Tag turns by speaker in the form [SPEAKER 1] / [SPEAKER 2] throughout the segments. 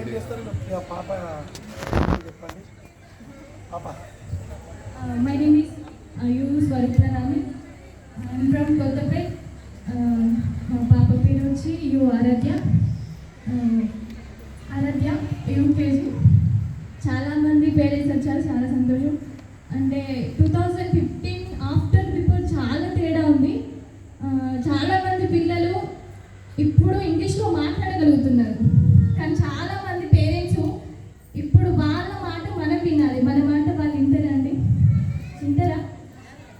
[SPEAKER 1] ఏం చేస్తారు పాప చెప్పండి పాప.
[SPEAKER 2] My name is Ayu Swaritra Rami. I am from Kottapet. మా పాప పేరు వచ్చి యు ఆరాధ్య. ఆరాధ్య యూకేజీ. చాలామంది పేరెంట్స్ వచ్చారు, చాలా సంతోషం. అంటే 2015 ఆఫ్టర్ బిఫోర్ చాలా తేడా ఉంది. చాలామంది పిల్లలు ఇప్పుడు ఇంగ్లీష్లో మాట్లాడగలుగుతున్నారు, కానీ చాలామంది పేరెంట్స్ ఇప్పుడు వాళ్ళ మాట మనం వినాలి, మన మాట వాళ్ళు వింటారండి? వింటారా?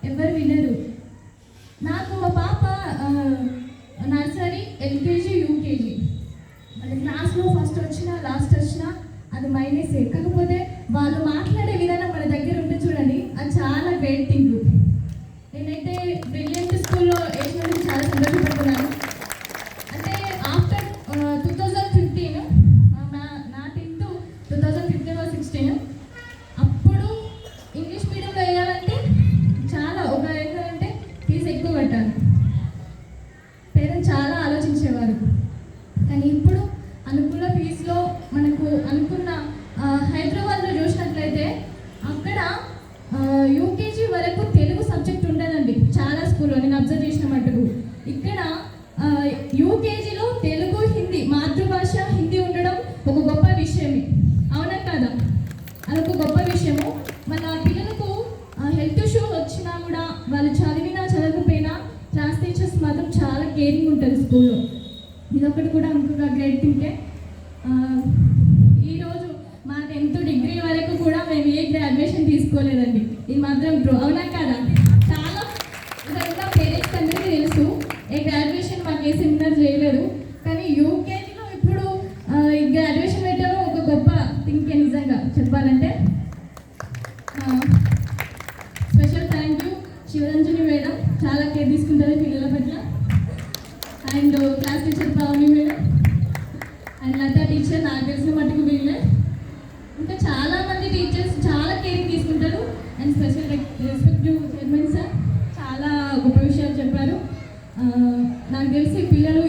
[SPEAKER 2] ఎవరు వినరు. నాకు మా పాప నర్సరీ, ఎల్కేజీ, యూకేజీ అది క్లాస్లో ఫస్ట్ వచ్చినా లాస్ట్ వచ్చినా అది మైనసే. కాకపోతే వాళ్ళు మాట్లాడే విధానం మన దగ్గర ఉంటే చూడండి, అది చాలా గ్రేట్ థింగ్. నేనైతే బ్రిలియంట్ స్కూల్లో వేసినందుకు చాలా సంతోషపడుతున్నాను. అంటే ఆఫ్టర్ 2015 నా 10th 2015 16 అప్పుడు ఇంగ్లీష్ మీడియంలో వేయాలంటే చాలా ఒక ఏంటంటే ఫీజు ఎక్కువ కట్టాలి. పేరెంట్స్ చాలా ఆలోచించేవారు. కానీ ఇప్పుడు అనుకున్న ఫీజులో మనకు అనుకున్న హైదరాబాద్లో చూసినట్లయితే అక్కడ యూకేజీ వరకు తెలుగు సబ్జెక్ట్ ఉండదండి చాలా స్కూల్లో, నేను అబ్జర్వ్ చేసిన మట్టుకు. ఇక్కడ యూకేజీలో తెలుగు, హిందీ, మాతృభాష హిందీ ఉండడం ఒక గొప్ప విషయమే, అవునా కాదా? అదొక గొప్ప విషయము. మన పిల్లలకు హెల్త్ ఇష్యూస్ వచ్చినా కూడా వాళ్ళు చదివినా చదవకపోయినా క్లాస్ టీచర్స్ మాత్రం చాలా కేరింగ్ ఉంటుంది స్కూల్లో. ఇదొకటి కూడా ఇంకొక గ్రేట్ థింగే. ఈరోజు మా 10th డిగ్రీ వరకు కూడా మేము ఏ గ్రాడ్యుయేషన్ తీసుకోలేదండి. ఇది మాత్రం అవునా కాదా? చాలా ఇదంతా పేరెంట్స్ అందరికీ తెలుసు. ఏ గ్రాడ్యుయేషన్ మాకు ఏ సెమినార్ చేయలేదు, కానీ యూకేజీలో ఇప్పుడు ఈ గ్రాడ్యుయేషన్ పెట్టడం ఒక గొప్ప థింకే నిజంగా చెప్పాలంటే. Special thank you Shivaranjani madam, చాలా కేర్ తీసుకుంటారు పిల్లల పట్ల. And class teacher Pavani madam and Latha teacher, నాకు తెలిసిన మట్టుకు వీళ్ళే. ఇంకా చాలామంది టీచర్స్ చాలా కేరింగ్ తీసుకుంటారు. And special respective chairman sir చాలా గొప్ప విషయాలు చెప్పారు. నాకు తెలిసి పిల్లలు